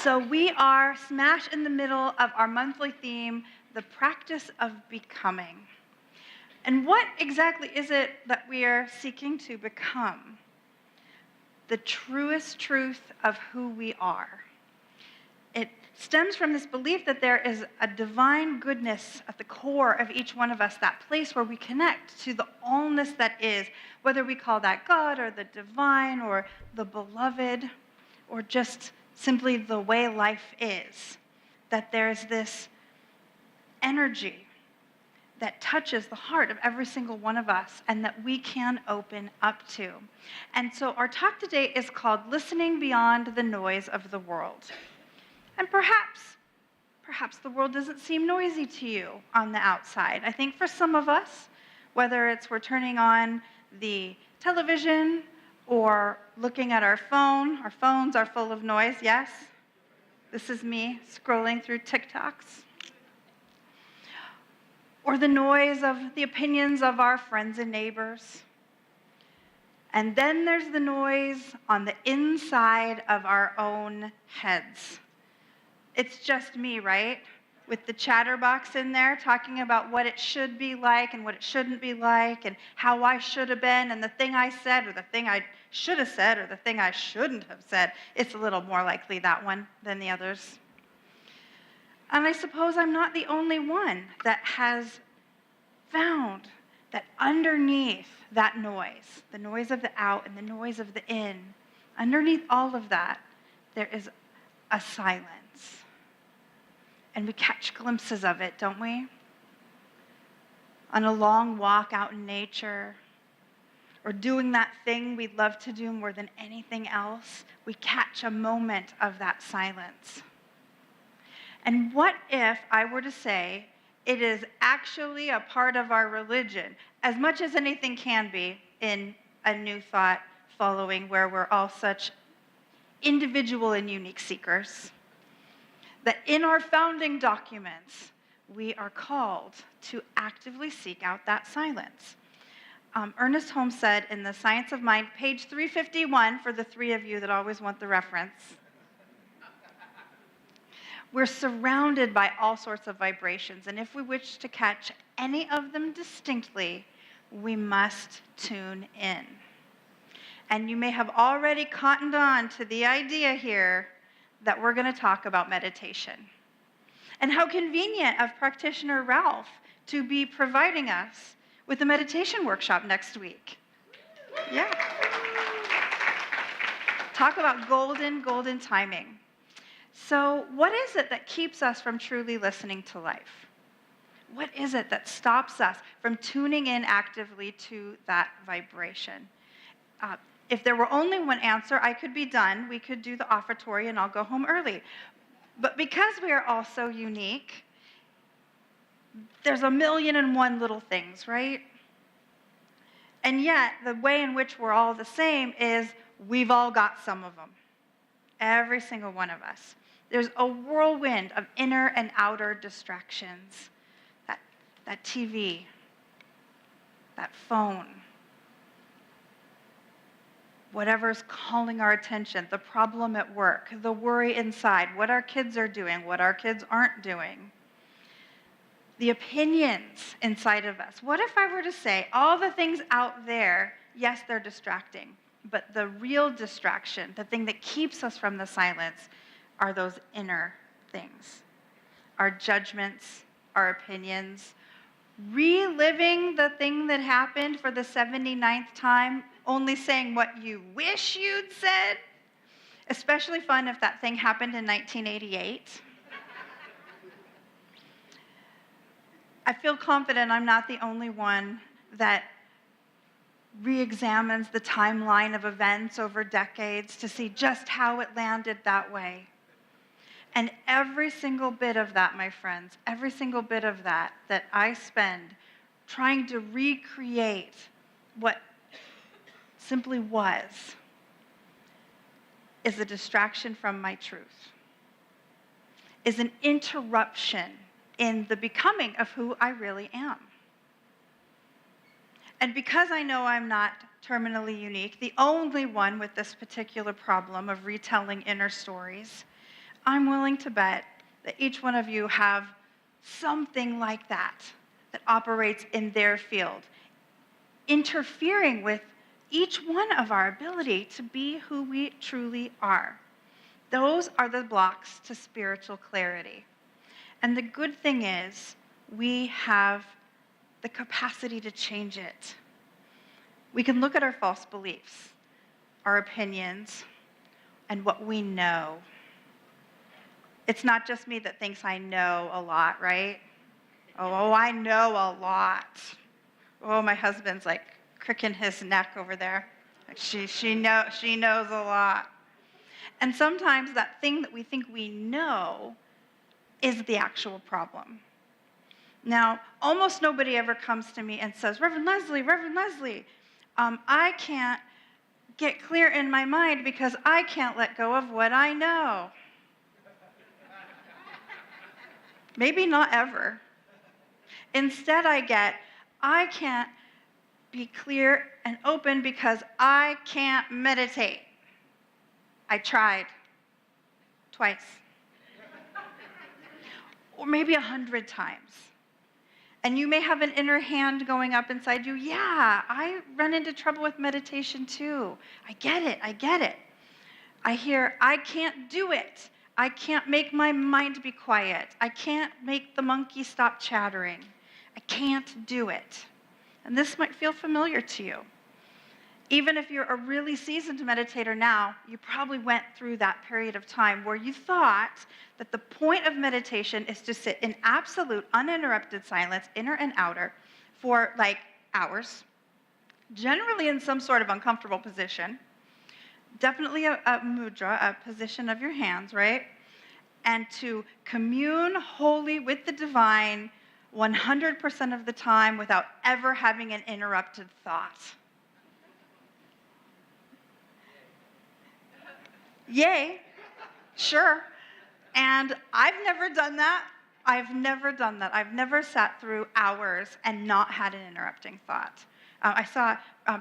So we are smash in the middle of our monthly theme, the practice of becoming. And what exactly is it that we are seeking to become? The truest truth of who we are. It stems from this belief that there is a divine goodness at the core of each one of us, that place where we connect to the allness that is, whether we call that God or the divine or the beloved or just simply the way life is, that there's this energy that touches the heart of every single one of us and that we can open up to. And so our talk today is called Listening Beyond the Noise of the World. And perhaps the world doesn't seem noisy to you on the outside. I think for some of us, whether it's we're turning on the television or looking at our phones are full of noise, yes? This is me scrolling through TikToks. Or the noise of the opinions of our friends and neighbors. And then there's the noise on the inside of our own heads. It's just me, right? With the chatterbox in there talking about what it should be like and what it shouldn't be like and how I should have been and the thing I said or the thing I should have said or the thing I shouldn't have said. It's a little more likely that one than the others. And I suppose I'm not the only one that has found that underneath that noise, the noise of the out and the noise of the in, underneath all of that, there is a silence. And we catch glimpses of it, don't we? On a long walk out in nature, or doing that thing we'd love to do more than anything else, we catch a moment of that silence. And what if I were to say it is actually a part of our religion, as much as anything can be in a new thought following where we're all such individual and unique seekers, that in our founding documents, we are called to actively seek out that silence. Ernest Holmes said in The Science of Mind, page 351, for the three of you that always want the reference, we're surrounded by all sorts of vibrations, and if we wish to catch any of them distinctly, we must tune in. And you may have already cottoned on to the idea here that we're going to talk about meditation. And how convenient of practitioner Ralph to be providing us with a meditation workshop next week. Yeah. Talk about golden timing. So what is it that keeps us from truly listening to life? What is it that stops us from tuning in actively to that vibration? If there were only one answer, I could be done. We could do the offertory and I'll go home early. But because we are all so unique, there's 1,000,001 little things, right? And yet, the way in which we're all the same is we've all got some of them. Every single one of us. There's a whirlwind of inner and outer distractions. That TV, that phone, whatever's calling our attention, the problem at work, the worry inside, what our kids are doing, what our kids aren't doing, the opinions inside of us. What if I were to say all the things out there, yes, they're distracting, but the real distraction, the thing that keeps us from the silence, are those inner things. Our judgments, our opinions, reliving the thing that happened for the 79th time, only saying what you wish you'd said. Especially fun if that thing happened in 1988. I feel confident I'm not the only one that re-examines the timeline of events over decades to see just how it landed that way. And every single bit of that, my friends, every single bit of that I spend trying to recreate what simply was, is a distraction from my truth, is an interruption in the becoming of who I really am. And because I know I'm not terminally unique, the only one with this particular problem of retelling inner stories, I'm willing to bet that each one of you have something like that that operates in their field, interfering with each one of our ability to be who we truly are. Those are the blocks to spiritual clarity. And the good thing is, we have the capacity to change it. We can look at our false beliefs, our opinions, and what we know. It's not just me that thinks I know a lot, right? Oh, I know a lot. Oh, my husband's like cricking his neck over there. Like she knows a lot. And sometimes that thing that we think we know is the actual problem. Now, almost nobody ever comes to me and says, Reverend Lezli, I can't get clear in my mind because I can't let go of what I know. Maybe not ever. Instead, I can't be clear and open because I can't meditate. I tried. Twice. Or maybe 100 times. And you may have an inner hand going up inside you. Yeah, I run into trouble with meditation too. I get it. I hear, I can't do it. I can't make my mind be quiet. I can't make the monkey stop chattering. I can't do it. And this might feel familiar to you. Even if you're a really seasoned meditator now, you probably went through that period of time where you thought that the point of meditation is to sit in absolute uninterrupted silence, inner and outer, for like hours, generally in some sort of uncomfortable position, definitely a mudra, a position of your hands, right? And to commune wholly with the divine 100% of the time without ever having an interrupted thought. Yay, sure. And I've never done that. I've never sat through hours and not had an interrupting thought. I saw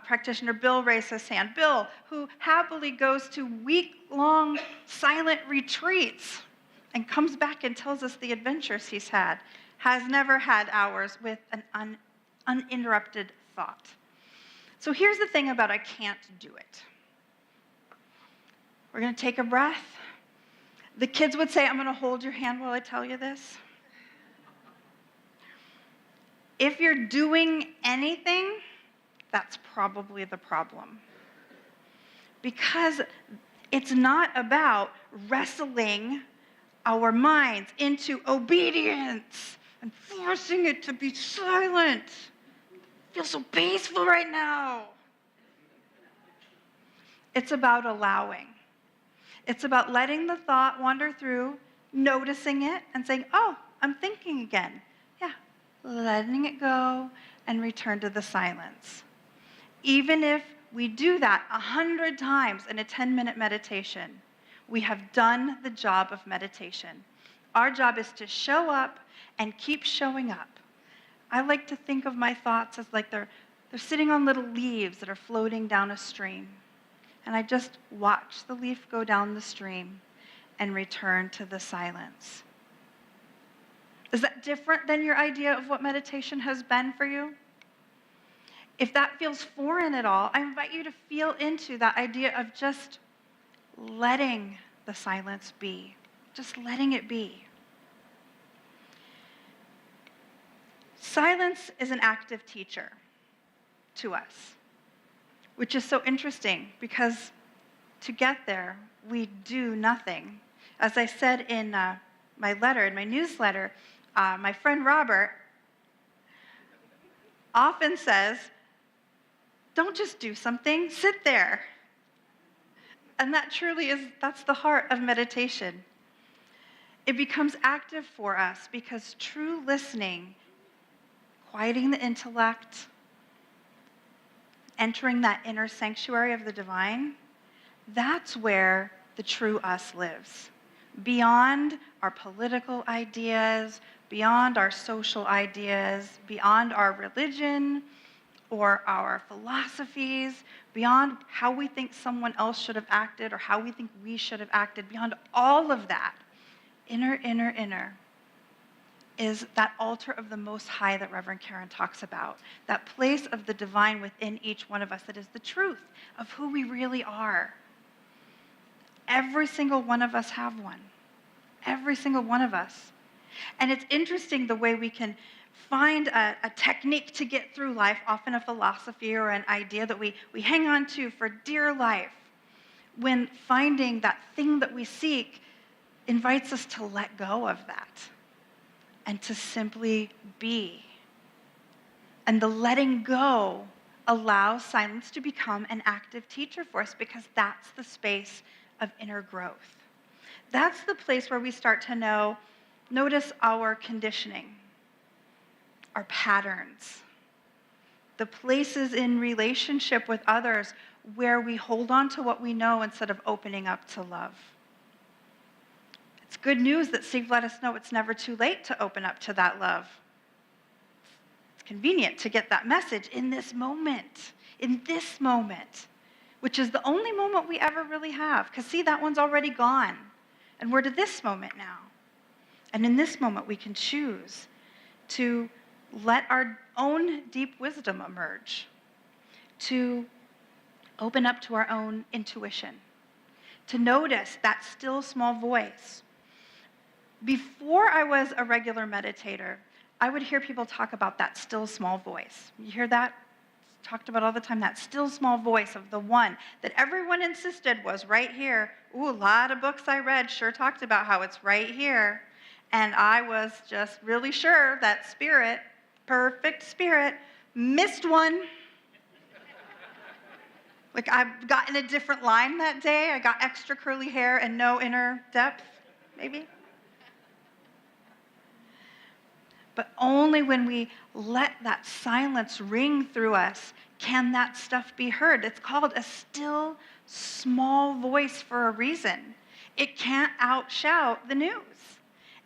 practitioner Bill raise his hand. Bill, who happily goes to week-long silent retreats and comes back and tells us the adventures he's had, has never had hours with an uninterrupted thought. So here's the thing about I can't do it. We're going to take a breath. The kids would say, I'm going to hold your hand while I tell you this. If you're doing anything, that's probably the problem. Because it's not about wrestling our minds into obedience and forcing it to be silent. I feel so peaceful right now. It's about allowing. It's about letting the thought wander through, noticing it, and saying, oh, I'm thinking again. Yeah, letting it go and return to the silence. Even if we do that 100 times in a 10-minute meditation, we have done the job of meditation. Our job is to show up and keep showing up. I like to think of my thoughts as like they're sitting on little leaves that are floating down a stream. And I just watch the leaf go down the stream and return to the silence. Is that different than your idea of what meditation has been for you? If that feels foreign at all, I invite you to feel into that idea of just letting the silence be, just letting it be. Silence is an active teacher to us, which is so interesting because to get there, we do nothing. As I said in my newsletter, my friend Robert often says, don't just do something, sit there. And that truly that's the heart of meditation. It becomes active for us because true listening, quieting the intellect, entering that inner sanctuary of the divine, that's where the true us lives. Beyond our political ideas, beyond our social ideas, beyond our religion or our philosophies, beyond how we think someone else should have acted or how we think we should have acted, beyond all of that, inner is that altar of the Most High that Reverend Karen talks about, that place of the divine within each one of us that is the truth of who we really are. Every single one of us have one. Every single one of us. And it's interesting the way we can find a technique to get through life, often a philosophy or an idea that we hang on to for dear life, when finding that thing that we seek invites us to let go of that and to simply be. And the letting go allows silence to become an active teacher for us, because that's the space of inner growth. That's the place where we start to notice our conditioning, our patterns, the places in relationship with others where we hold on to what we know instead of opening up to love. It's good news that Steve let us know it's never too late to open up to that love. It's convenient to get that message in this moment, which is the only moment we ever really have. Because see, that one's already gone. And we're to this moment now. And in this moment, we can choose to let our own deep wisdom emerge, to open up to our own intuition, to notice that still small voice. Before I was a regular meditator, I would hear people talk about that still small voice. You hear that? It's talked about all the time, that still small voice of the one that everyone insisted was right here. Ooh, a lot of books I read sure talked about how it's right here. And I was just really sure that spirit, perfect spirit, missed one. Like I've gotten a different line that day. I got extra curly hair and no inner depth, maybe. But only when we let that silence ring through us can that stuff be heard. It's called a still, small voice for a reason. It can't outshout the news.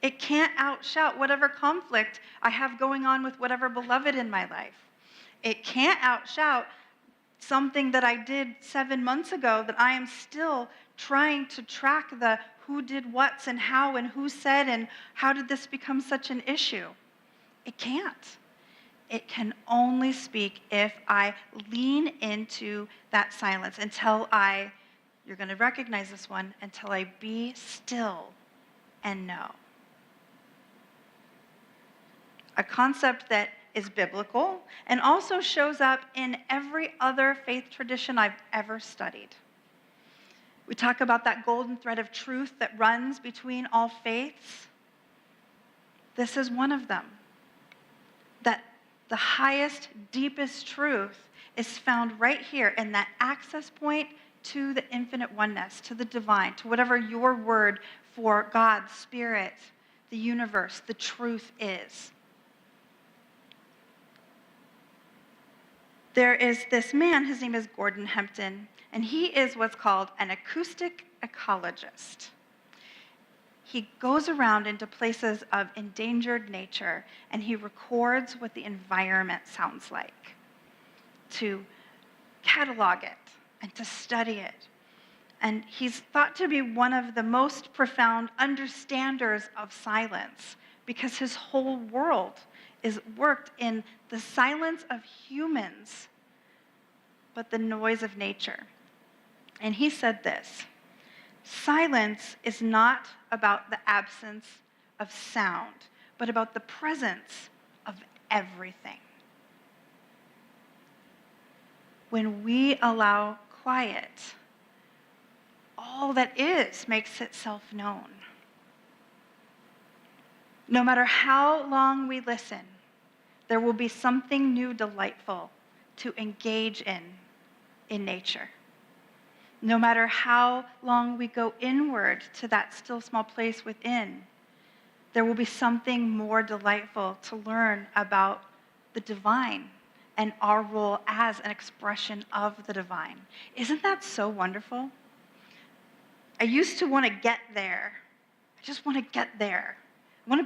It can't outshout whatever conflict I have going on with whatever beloved in my life. It can't outshout something that I did 7 months ago that I am still trying to track the who did what's and how and who said and how did this become such an issue. It can't. It can only speak if I lean into that silence you're going to recognize this one, until I be still and know. A concept that is biblical and also shows up in every other faith tradition I've ever studied. We talk about that golden thread of truth that runs between all faiths. This is one of them. That the highest, deepest truth is found right here in that access point to the infinite oneness, to the divine, to whatever your word for God, Spirit, the universe, the truth is. There is this man, his name is Gordon Hempton, and he is what's called an acoustic ecologist. He goes around into places of endangered nature, and he records what the environment sounds like, to catalog it and to study it. And he's thought to be one of the most profound understanders of silence, because his whole world is worked in the silence of humans, but the noise of nature. And he said this: silence is not about the absence of sound, but about the presence of everything. When we allow quiet, all that is makes itself known. No matter how long we listen, there will be something new, delightful to engage in nature. No matter how long we go inward to that still small place within, there will be something more delightful to learn about the divine and our role as an expression of the divine. Isn't that so wonderful? I used to want to get there. I just want to get there. I want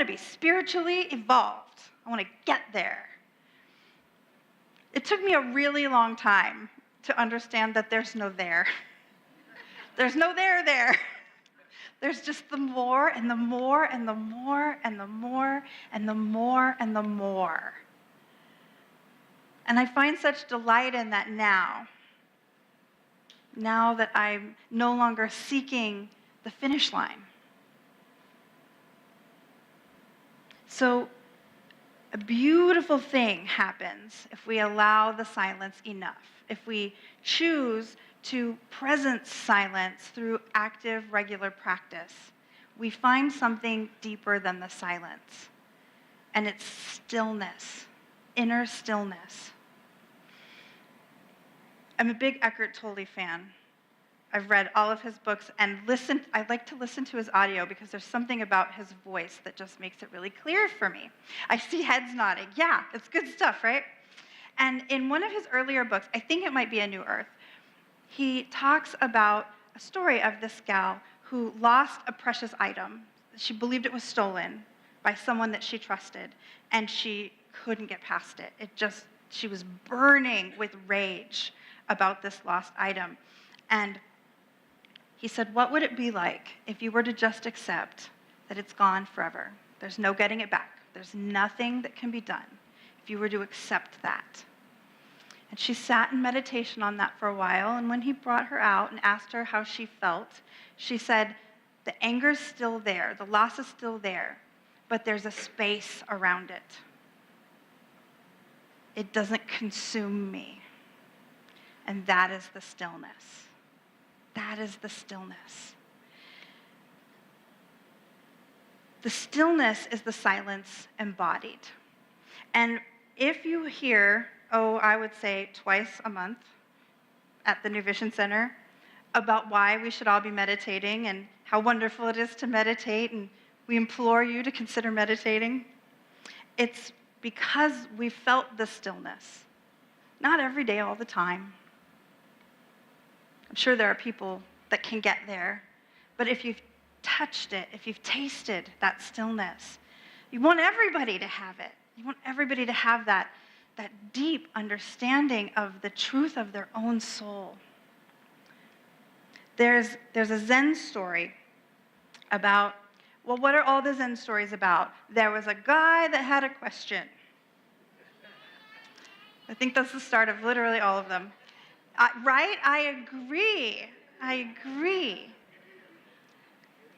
to be spiritually evolved. I want to get there. It took me a really long time to understand that there's no there. There's no there. There's just the more and the more and the more and the more and the more and the more. And I find such delight in that now that I'm no longer seeking the finish line. So a beautiful thing happens if we allow the silence enough, if we choose to presence silence through active, regular practice. We find something deeper than the silence, and it's stillness, inner stillness. I'm a big Eckhart Tolle fan. I've read all of his books and I like to listen to his audio because there's something about his voice that just makes it really clear for me. I see heads nodding. Yeah, it's good stuff, right? And in one of his earlier books, I think it might be A New Earth, he talks about a story of this gal who lost a precious item. She believed it was stolen by someone that she trusted, and she couldn't get past it. She was burning with rage about this lost item. And he said, what would it be like if you were to just accept that it's gone forever? There's no getting it back. There's nothing that can be done if you were to accept that. And she sat in meditation on that for a while, and when he brought her out and asked her how she felt, she said, the anger's still there, the loss is still there, but there's a space around it. It doesn't consume me. And that is the stillness. That is the stillness. The stillness is the silence embodied. And if you hear, I would say twice a month at the New Vision Center about why we should all be meditating and how wonderful it is to meditate, and we implore you to consider meditating, it's because we felt the stillness. Not every day, all the time. I'm sure there are people that can get there, but if you've touched it, if you've tasted that stillness, you want everybody to have it. You want everybody to have that deep understanding of the truth of their own soul. There's a Zen story about, well, what are all the Zen stories about? There was a guy that had a question. I think that's the start of literally all of them. Right? I agree.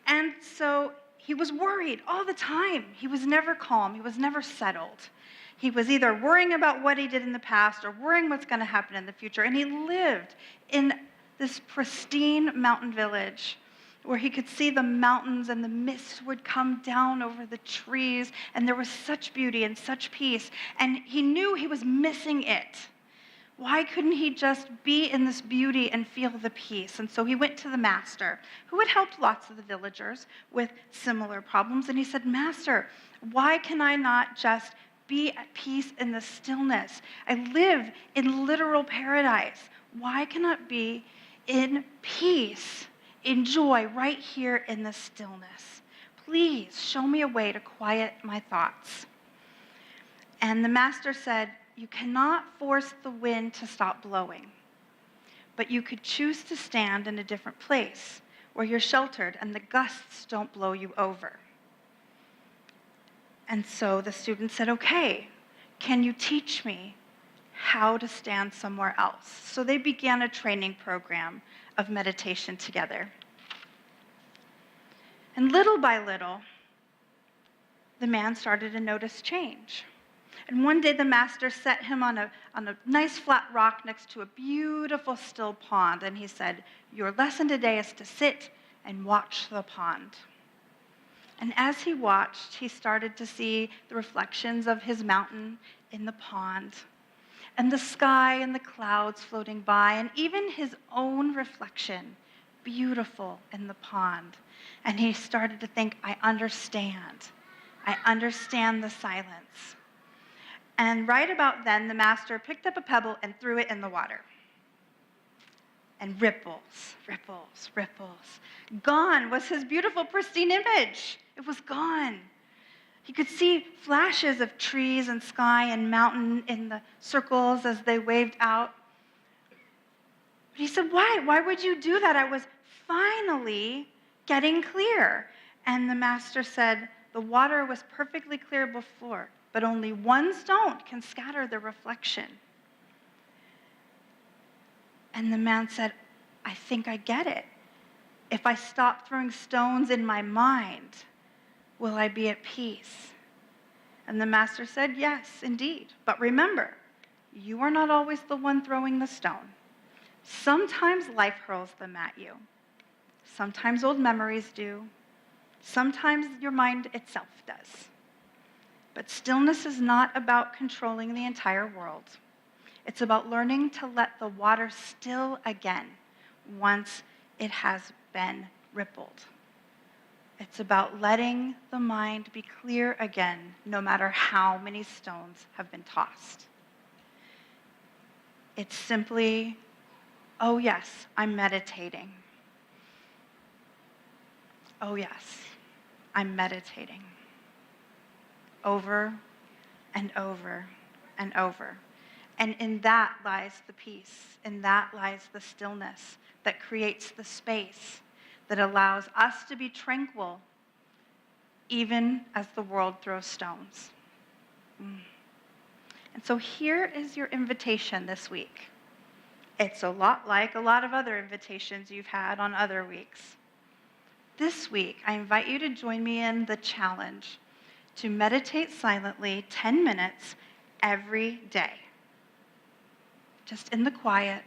And so he was worried all the time. He was never calm. He was never settled. He was either worrying about what he did in the past or worrying what's going to happen in the future. And he lived in this pristine mountain village where he could see the mountains and the mist would come down over the trees. And there was such beauty and such peace. And he knew he was missing it. Why couldn't he just be in this beauty and feel the peace? And so he went to the master, who had helped lots of the villagers with similar problems. And he said, Master, why can I not just be at peace in the stillness? I live in literal paradise. Why cannot be in peace, in joy, right here in the stillness? Please show me a way to quiet my thoughts. And the master said, you cannot force the wind to stop blowing, but you could choose to stand in a different place where you're sheltered and the gusts don't blow you over. And so the student said, okay, can you teach me how to stand somewhere else? So they began a training program of meditation together. And little by little, the man started to notice change. And one day the master set him on a nice flat rock next to a beautiful still pond. And he said, your lesson today is to sit and watch the pond. And as he watched, he started to see the reflections of his mountain in the pond, and the sky and the clouds floating by, and even his own reflection, beautiful in the pond. And he started to think, I understand the silence. And right about then, the master picked up a pebble and threw it in the water. And ripples, ripples, ripples. Gone was his beautiful, pristine image. It was gone. He could see flashes of trees and sky and mountain in the circles as they waved out. But he said, why? Why would you do that? I was finally getting clear. And the master said, the water was perfectly clear before, but only one stone can scatter the reflection. And the man said, I think I get it. If I stop throwing stones in my mind, will I be at peace? And the master said, yes, indeed. But remember, you are not always the one throwing the stone. Sometimes life hurls them at you. Sometimes old memories do. Sometimes your mind itself does. But stillness is not about controlling the entire world. It's about learning to let the water still again once it has been rippled. It's about letting the mind be clear again, no matter how many stones have been tossed. It's simply, oh yes, I'm meditating. Oh yes, I'm meditating. Over and over and over. And in that lies the peace. In that lies the stillness that creates the space that allows us to be tranquil even as the world throws stones. And so here is your invitation this week. It's a lot like a lot of other invitations you've had on other weeks. This week, I invite you to join me in the challenge to meditate silently 10 minutes every day. Just in the quiet,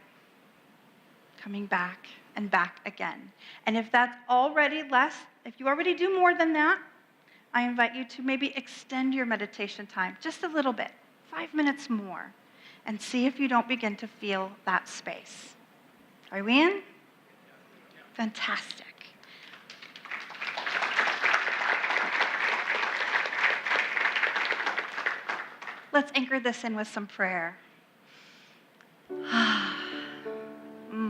coming back and back again. And if that's already less, if you already do more than that, I invite you to maybe extend your meditation time just a little bit, 5 minutes more, and see if you don't begin to feel that space. Are we in? Fantastic. Let's anchor this in with some prayer.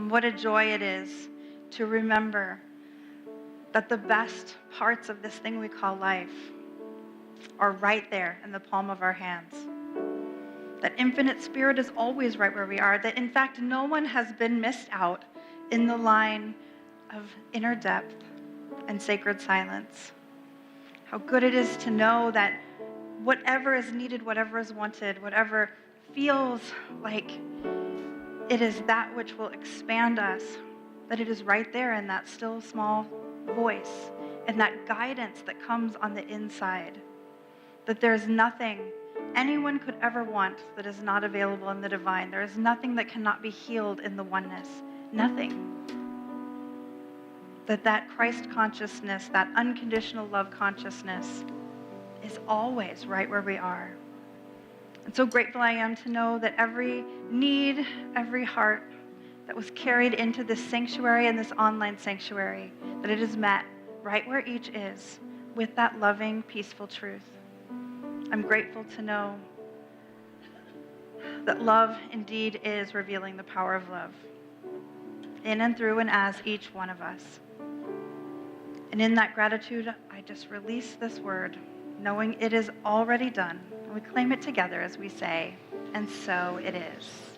What a joy it is to remember that the best parts of this thing we call life are right there in the palm of our hands. That infinite spirit is always right where we are. That in fact, no one has been missed out in the line of inner depth and sacred silence. How good it is to know that whatever is needed, whatever is wanted, whatever feels like it is that which will expand us, that it is right there in that still small voice and that guidance that comes on the inside. That there's nothing anyone could ever want that is not available in the divine. There is nothing that cannot be healed in the oneness. Nothing. That Christ consciousness, that unconditional love consciousness is always right where we are. And so grateful I am to know that every need, every heart that was carried into this sanctuary and this online sanctuary, that it is met right where each is with that loving, peaceful truth. I'm grateful to know that love indeed is revealing the power of love in and through and as each one of us. And in that gratitude, I just release this word, knowing it is already done. And we claim it together as we say, and so it is.